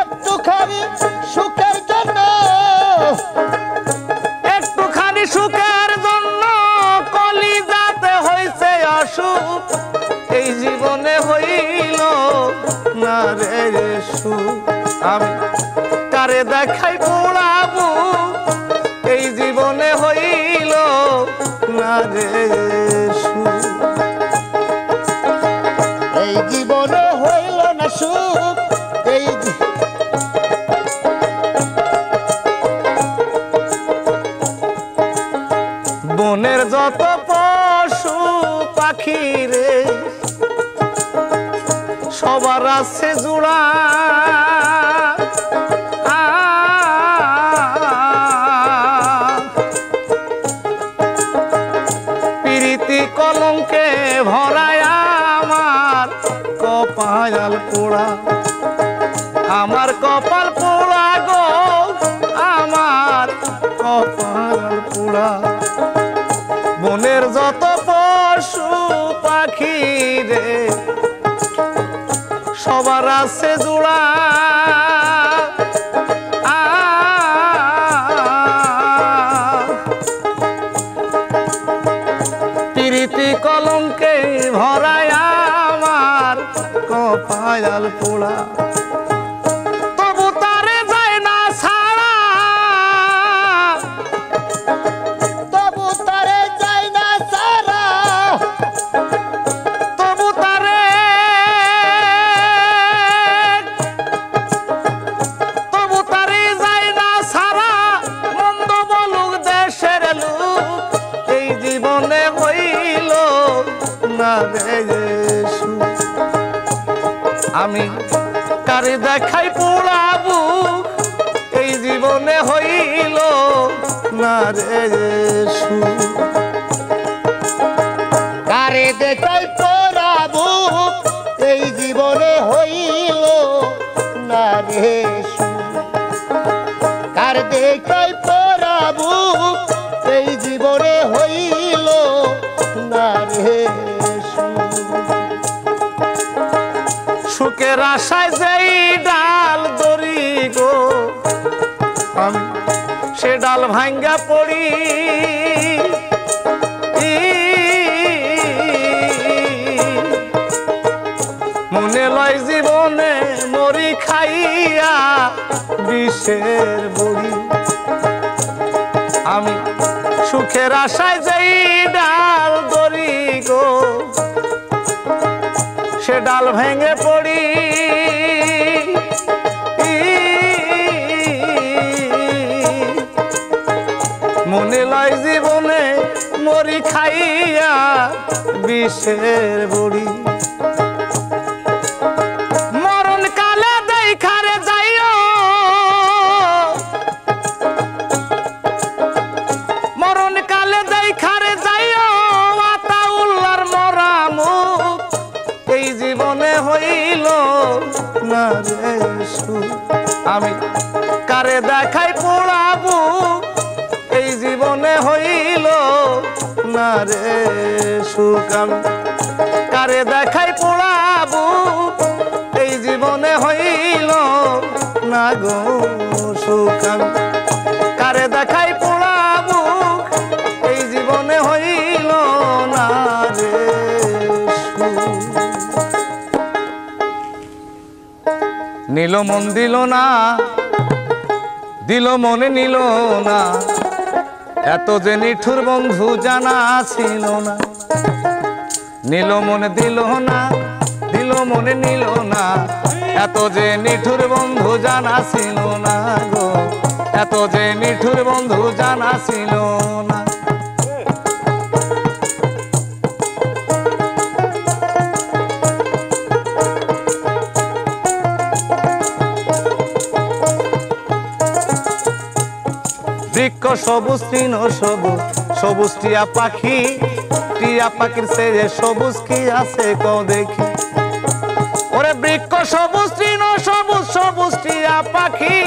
একটুখানি সুখের জন্য একটুখানি সুখের জন্য কলিজাতে হইছে অসুখ এই জীবনে হইল না রে সুখ আমি কারে দেখাই পোড়াবো রে সুখ। এই জীবনে হইল না সুখ, এই বনের যত পশু পাখি রে সবার আছে জোড়া, প্রীতি কলঙ্কে ভরায় আমার কপাল পোড়া, আমার কপাল পোড়া গো, আমার কপাল পোড়া। বনের যত পশু পাখি রে সবার আছে জোড়া, প্রীতি কলঙ্কে ভরায় আমার কপাল পোড়া। তবু তারে যায় না ছাড়া, তবু তারে যাই না সারা, তবু তারে, তবু তারে যায় না ছাড়া, মন্দ বলুক দেশের লোক, এই জীবনে হইল না রে সুখ। আমি কারে দেখাই পোড়াবো, এই জীবনে হইল না রে সুখ। কারে দেখাই পরাবো, এই জীবনে হইল না রে সুখ। কার দেখাই পরাবো, এই জীবনে হইল না রে সুখ। সুখের আশায় যেই ডাল দড়ি গো, আমি সে ডাল ভাঙ্গা পড়ি, মনে লয় জীবনে মরি খাইয়া বিষের বড়ি। আমি সুখের আশায় যেই ডাল দড়ি গো, সে ডাল ভেঙে পড়ি, মনে লয় জীবনে মরি খাইয়া বিষের বড়ি। মরণ কালে দেখারে যাইও, মরণ কালে দেখারে যাইও, আতাউল্লাহর মরা মুখ, এই জীবনে হইল না রে সুখ। আমি কারে দেখাই পোড়াবো, এই জীবনে হইল না রে সুখ। আমি কারে দেখাই পোড়াবো, এই জীবনে হইল না গো সুখ। আমি কারে দেখাই পোড়াবো, এই জীবনে হইল না রে সুখ। নিল মন দিল না, দিল মনে নিল না, এত যে নিঠুর বন্ধু জানা ছিল না। নিল মনে দিল না, দিল মনে নিল না, এত যে নিঠুর বন্ধু জানা ছিল না গো, এত যে নিঠুর বন্ধু জানা ছিল না। বৃক্ষ সবুজ তৃণ সবুজ, সবুজ টিয়া পাখি, টিয়া পাখির চেয়ে সবুজ কি আছে কও দেখি। ওরে বৃক্ষ সবুজ তৃণ সবুজ, সবুজ টিয়া পাখি,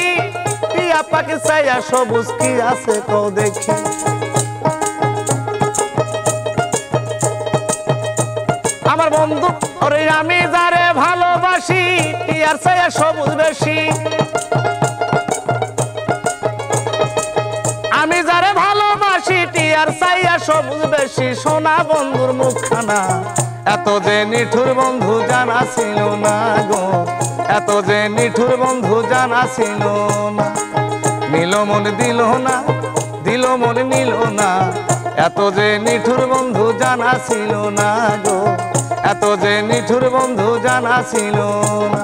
টিয়া পাখির চেয়ে সবুজ কি আছে কও দেখি। আমার বন্ধু ওরে আমি যারে ভালোবাসি, টিয়ার চেয়ে সবুজ বেশি। আমি যারে ভালোবাসি, টিয়ার চাইয়া সবুজ বেশি। সোনা বন্ধুর মুখখানা, এত যে নিঠুর বন্ধু জানা ছিল না গো, এত যে নিঠুর বন্ধু জানা ছিল না। নিল মন দিল না, দিল মন নিল না, এত যে নিঠুর বন্ধু জানা ছিল না গো, এত যে নিঠুর বন্ধু জানা ছিল না।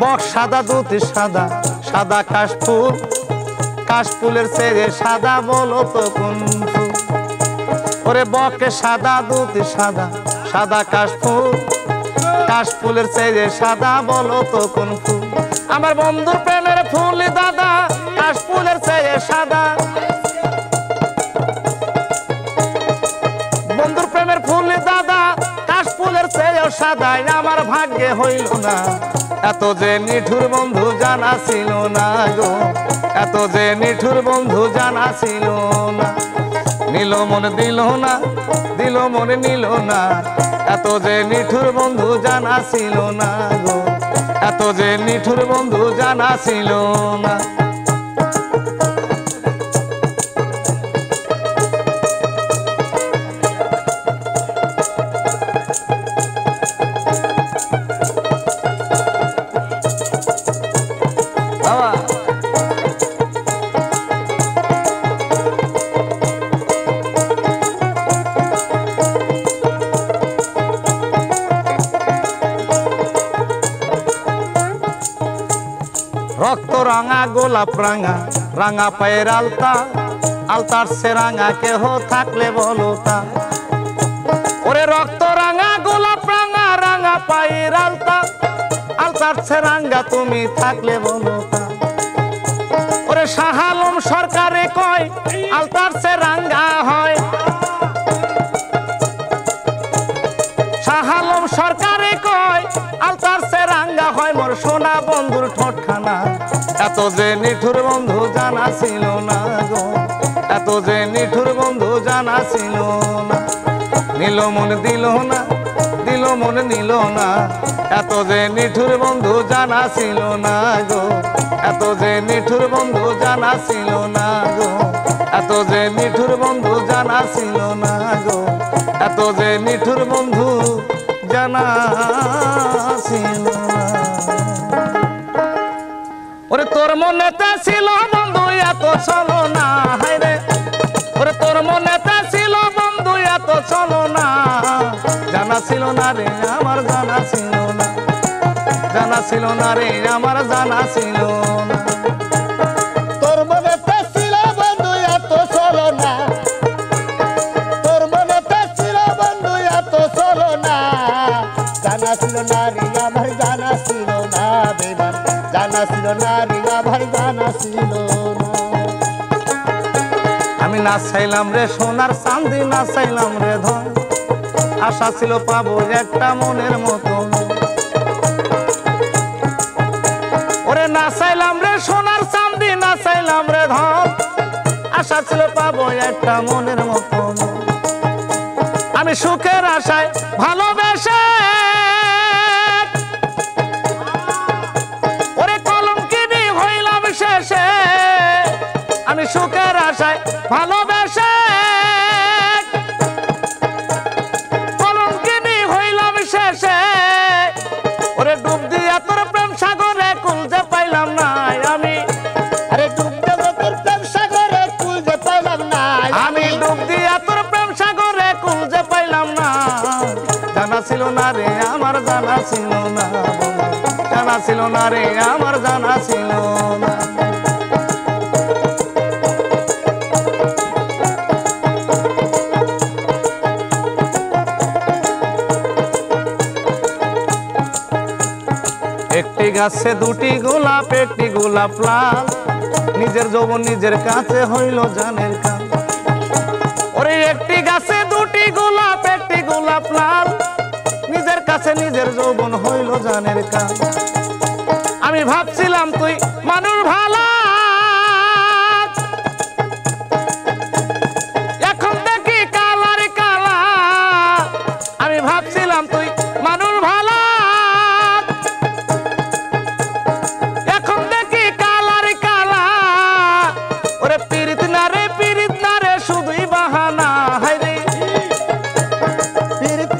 বক সাদা দুধ সাদা, সাদা কাশফুল, কাশফুলের চেয়ে সাদা বলো তো কোন ফুল? ওরে বকে সাদা দুধ সাদা, সাদা কাশফুল, কাশফুলের চেয়ে সাদা বলো তো কোন ফুল? আমার বন্ধুর প্রেমের ফুল দাদা, কাশফুলের চেয়ে সাদা। বন্ধুর প্রেমের ফুল দাদা, কাশফুলের চেয়ে সাদা। আমার ভাগ্যে হইল না, এত যে নিঠুর বন্ধু জানা ছিল না গো, এত যে নিঠুর বন্ধু জানা ছিল না। নিল মন দিল না, দিল মনে নিল না, এত যে নিঠুর বন্ধু জানা ছিল না গো, এত যে নিঠুর বন্ধু জানা ছিল না। রক্ত রাঙা গোলাপ রাঙা, রাঙা পায়ের আলতা, আলতার সে রাঙা কেহ থাকলে বলো তা। ওরে রক্ত রাঙা গোলাপ রাঙা, রাঙা পায়ের আলতা, আলতার সে রাঙা তুমি থাকলে বলো তা। ওরে শাহ আলম সরকারে কয় আলতার সে রাঙা হয়, শাহ আলম সরকারে কয় আলতার সে রাঙ্গা হয়। মোর সোনা বন্ধুর ঠোঁটখানা, এত যে নিঠুর বন্ধু জানা ছিল না গো, এত যে নিঠুর বন্ধু জানা ছিল না। নিল মন দিল না, দিল মন নিল না, এত যে নিঠুর বন্ধু জানা ছিল না গো, এত যে নিঠুর বন্ধু জানা ছিল না গো, এত যে নিঠুর বন্ধু জানা ছিল না গো, এত যে নিঠুর বন্ধু জানা ছিল না। ওরে তোর মনেতে ছিল বন্ধু এত চলো না, হায়রে ওরে তোর মনেতে ছিল বন্ধু এত চলো না, জানা ছিল না রে আমার জানা ছিল না, জানা ছিল না রে আমার জানা ছিল না। তোর মনেতে ছিল বন্ধু এত চলো না, তোর মনেতে ছিল বন্ধু এত চলো না, জানা ছিল না রে আমার জানা ছিল না বেমান, জানা ছিল না রে আমার জানা ছিল না। আমি না চাইলাম রে সোনার চাঁদি, না চাইলাম রে ধন, আশা ছিল পাবো একটা মনের মতো। ওরে না চাইলাম রে সোনার চাঁদি, না চাইলাম রে ধন, আশা ছিল পাবো একটা মনের মতো। আমি সুখের আশায় ভালোবেসে ওরে কলঙ্কিনী হইলাম শেষে, আমি সুখের আশায় ভালোবেসে কলঙ্কিনী হইলাম শেষে। ওরে ডুব দিয়া তোর প্রেম সাগরে কুল যে পাইলাম না আমি, আরে ডুব দেব তোর প্রেম সাগরে কুল যে পাইলাম না আমি ডুব দিয়া তোর প্রেম সাগরে কুল যে পাইলাম না। জানা ছিল না রে আমার জানা ছিল না, জানা ছিল না রে আমার জানা ছিল না। একটি গাছে দুটি গোলাপ, একটি গোলাপ লাল, নিজের যৌবন নিজের কাছে হইল জানের কাল। ওরে একটি গাছে দুটি গোলাপ, একটি গোলাপ লাল, নিজের কাছে নিজের যৌবন হইল জানের কাল। আমি ভাবছিলাম তুই মানুষ ভালা, এখন দেখি কালার কালা। আমি ভাবছিলাম তুই মানুষ ভালা, এখন দেখি কালার কালা। ওরে পীড়িত না রে শুধুই বাহানা, হায়রে পীড়িত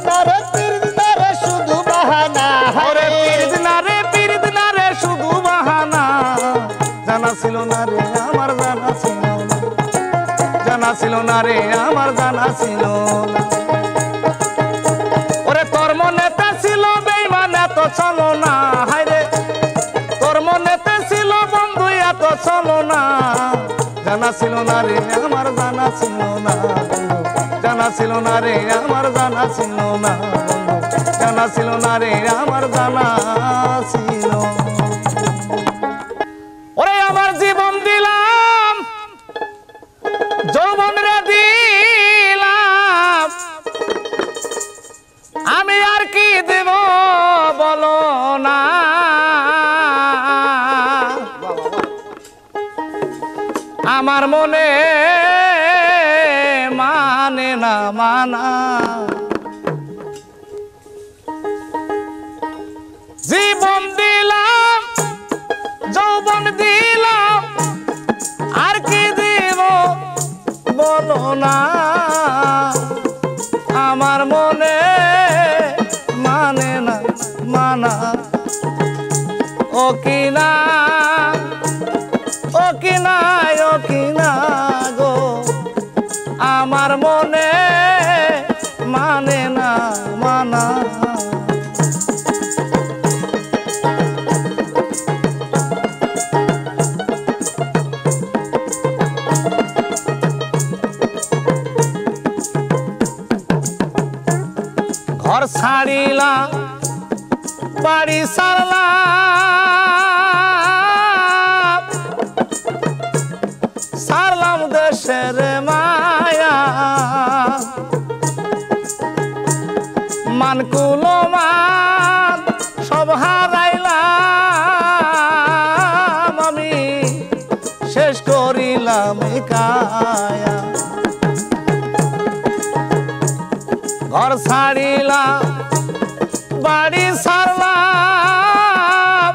ছিল না রে আমার জানা ছিল না। ওরে তোর মনেতে ছিল বেঈমান এত চলো না, হায় রে তোর মনেতে ছিল বন্ধু এত চলো না, জানা ছিল না রে আমার জানা ছিল না বন্ধু, জানা ছিল না রে আমার জানা ছিল না বন্ধু, জানা ছিল না রে আমার জানা ছিল। ওরে আমার জীবন দিলাম যৌবন রে দিলাম, আমি আর কি দেব বলো না, আমার মনে মানে না মানা। জীবন দিলাম যৌবন দিলাম, আর কি দিব বলো না, আমার মনে মানে না মানা। ও কিনা ও কিনা ও কিনা গো, আমার মনে মানে না মানা। ঘর ছাড়িলাম বাড়ি সারলাম, সারলাম দেশের মায়া, মানকুলো মান সব হারাইলাম, আমি শেষ করিলাম কায়া। ঘর ছাড়িলাম বাড়ি সারলাম,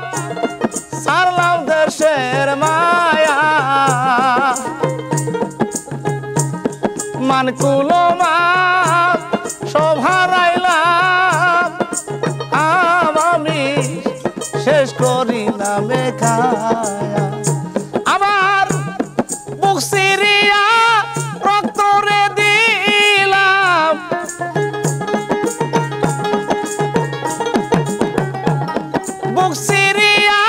সারলাম দেশের মায়া, মানকুলো মান সব হারাইলাম, আমি শেষ করিলাম কায়া। আমার বুক সিরিয়া রক্ত রে দিলাম, বুক সিরিয়া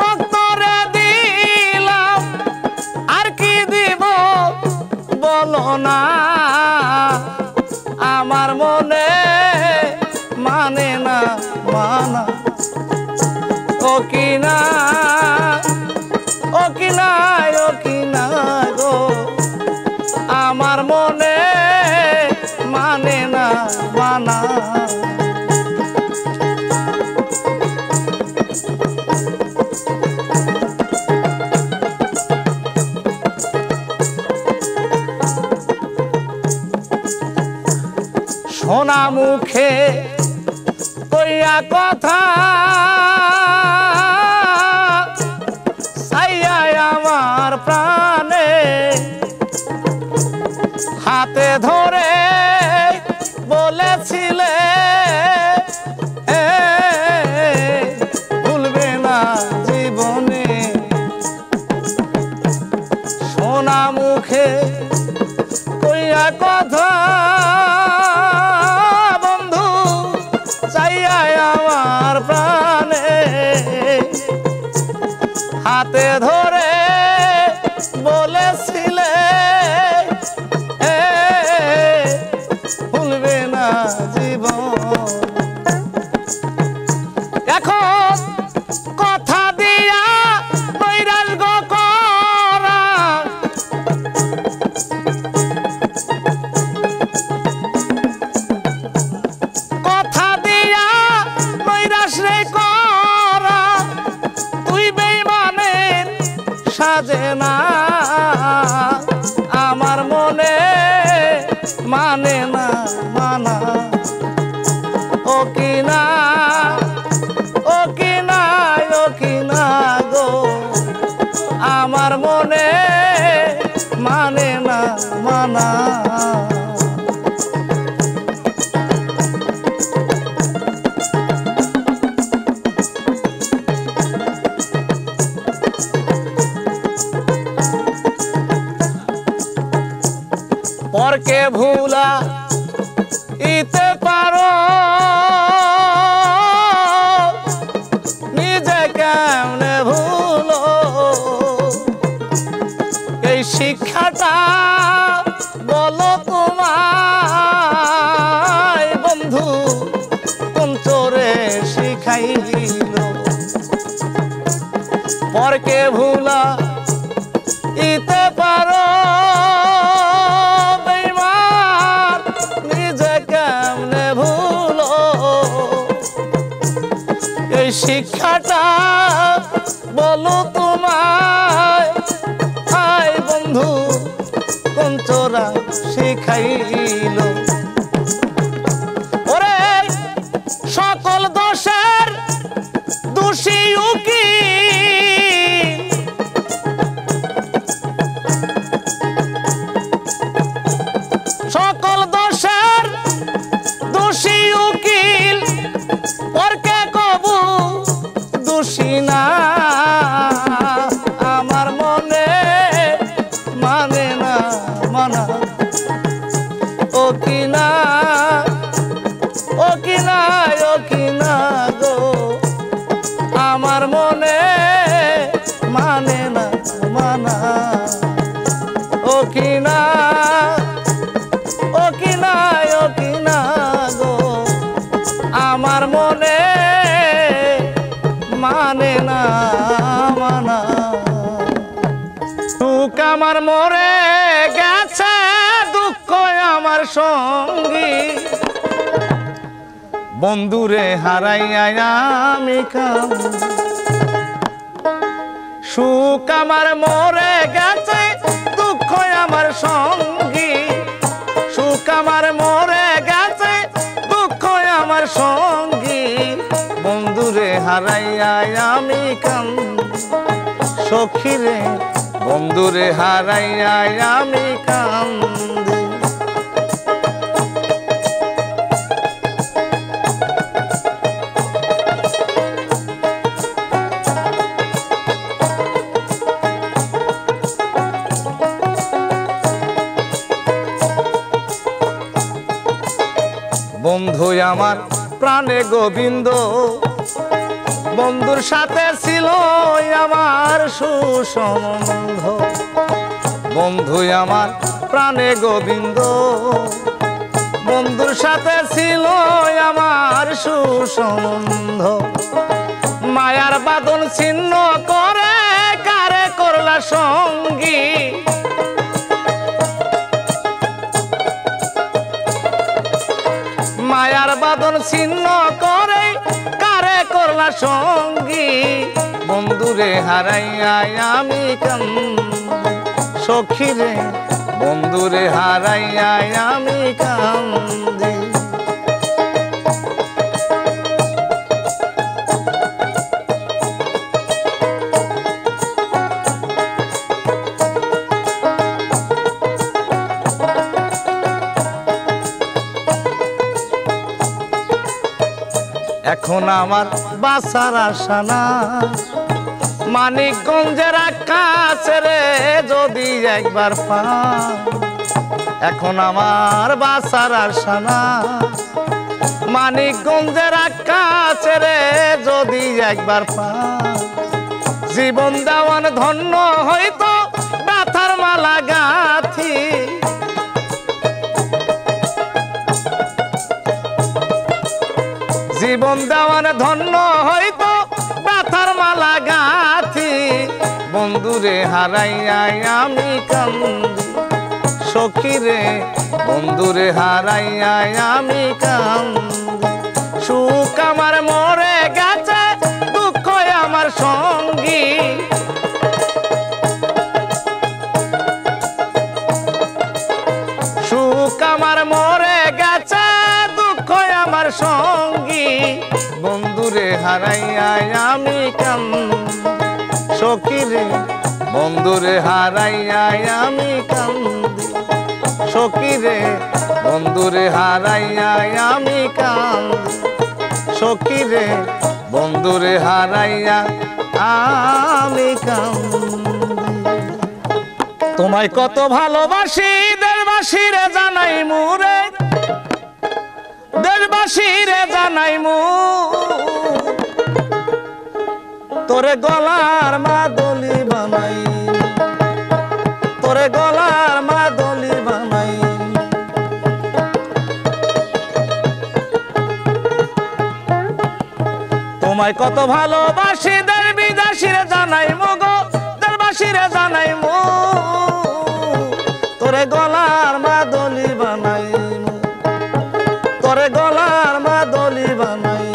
রক্ত রে দিলাম, আর কি দিব বলো না, আমার মনে মানে না মানা। ও কিনা ও কিনা ও কিনা গো, আমার মনে মানে না মানা। সোনা মুখে কইয়া কথা সাইয়া আমার প্রাণে, হাতে ধরে বলেছিলে ভুলবে না জীবনে, সোনা মুখে কইয়া কথা বন্ধু চাইয়া আমার প্রাণে, হাতে ধরে বলেছিলে ভুলবে না জীবন। এখন কথা দিয়া বৈরাল গো করা, কথা দিয়া বৈরাস রে করা, তুই বেঈমানের সাজে না, আমার মনে মানে না মানা। ও কিনা ও কিনা ও কিনা গো, আমার মনে মানে না মানা। পরকে ভুলা ইতে পারো বেঈমান নিজে কেমনে ভুলো এই শিক্ষাটা বলো তোমায় আয় বন্ধু কোন চোরা শিখাইল ওরে সকল দোষের দোষী উকিল সকল দোষের দোষী উকিল পরকে কবু দোষী না আমার মনে মানে না মানা ও কিনা ও কিনা ও কিনা গো আমার মনে মানে না মানা ও কিনা ও কিনা ও কিনা গো আমার মনে মানে না মানা সুখ আমার মরে গেছে দুঃখ আমার সঙ্গী বন্ধুরে হারাইয়া আমি কাঁদি সুখ আমার মরে গেছে দুঃখ আমার সঙ্গী সুখ আমার মরে গেছে দুঃখ আমার সঙ্গী বন্ধুরে হারাইয়া আমি কাঁদি সখীরে বন্ধুরে হারাইয়া আমি কাঁদি বন্ধু আমার প্রাণে গোবিন্দ বন্ধুর সাথে ছিল আমার সুসম্বন্ধ বন্ধু আমার প্রাণে গোবিন্দ বন্ধুর সাথে ছিল আমার সুসম্বন্ধ মায়ার বাঁধন ছিন্ন করে কারে করলা সঙ্গী মায়ার বাঁধন ছিন্ন করে কারে করলা সঙ্গী বন্ধুরে হারাইয়া আমি কাঁদি সখীরে বন্ধুরে হারাইয়া আমি কাঁদি এখন আমার বাঁচার আশা না মানিকগঞ্জের আকাশ রে যদি একবার পা এখন আমার বাঁচার আশা না মানিকগঞ্জের আকাশ রে যদি একবার পা জীবন দেওয়ান ধন্য হয়তো ব্যথার মালা গাথি জীবন দেওয়ান ধন্য হয়তো ব্যথার মালা গাথি বন্ধুরে হারাইয়া আমি কাঁদি সখীরে বন্ধুরে হারাইয়া আমি কাঁদি সুখ আমার মরে গেছে দুঃখ আমার সঙ্গী সুখ আমার মরে গেছে দুঃখ আমার সঙ্গী বন্ধুরে হারাইয়া আমি কাঁদি সখীরে বন্ধুরে হারাইয়া আমি কাঁদি সখীরে বন্ধুরে হারাইয়া আমি কাঁদি সখীরে বন্ধুরে হারাইয়া আমি কাঁদি তোমায় কত ভালোবাসি দেশবাসী রে জানাই মুরে দেশবাসী রে জানাই মু তোরে গলার মাদলি বানাই তোরে গলার মাদলি বানাই তোমায় কত ভালোবাসি দেবী বিদেশিরে জানাই গো দেশবাসীরে জানাই তোরে গলার মাদলি বানাই তোরে গলার মাদলি বানাই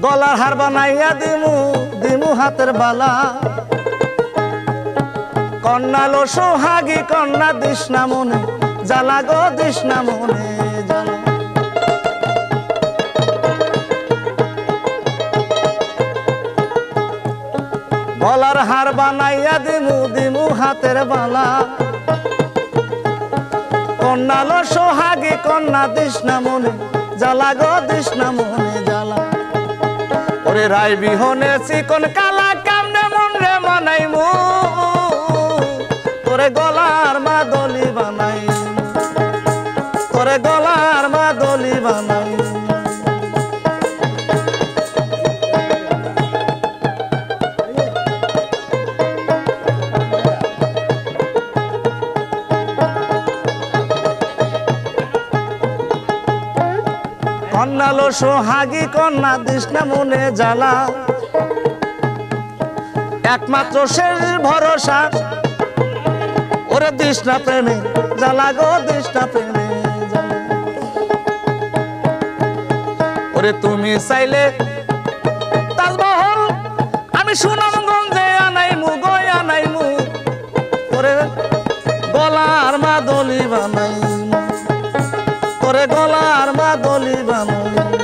গলার হার বানাইয়া দিমু দিমু হাতের বালা কন্যা লো সোহাগী কন্যা দিশনা মনে জ্বালা গো দিশনা মনে জ্বালা গলার হার বানাইয়া দিমু দিমু হাতের বালা কন্যা লো সোহাগী কন্যা দিশনা মনে জ্বালা গো দিশনা মনে জ্বালা ওরে রায় বিহনে চিকন কালা কামনে মন রে মানাইমু তোরে গলার মাদলি বানাই তোরে গলার মাদলি বানাই কন্যা লো সোহাগী কন্যা দিশনা মনে জ্বালা একমাত্র শেষ ভরসা ওরে দিশনা প্রেমে জ্বালা গো দিশনা প্রেমে জ্বালা ওরে তুমি চাইলে তাজমহল আমি সুনামগঞ্জে আনাইমু গো আনাইমু তোরে গলার মাদলি বানাইমু তোরে গলার মাদলি বানাই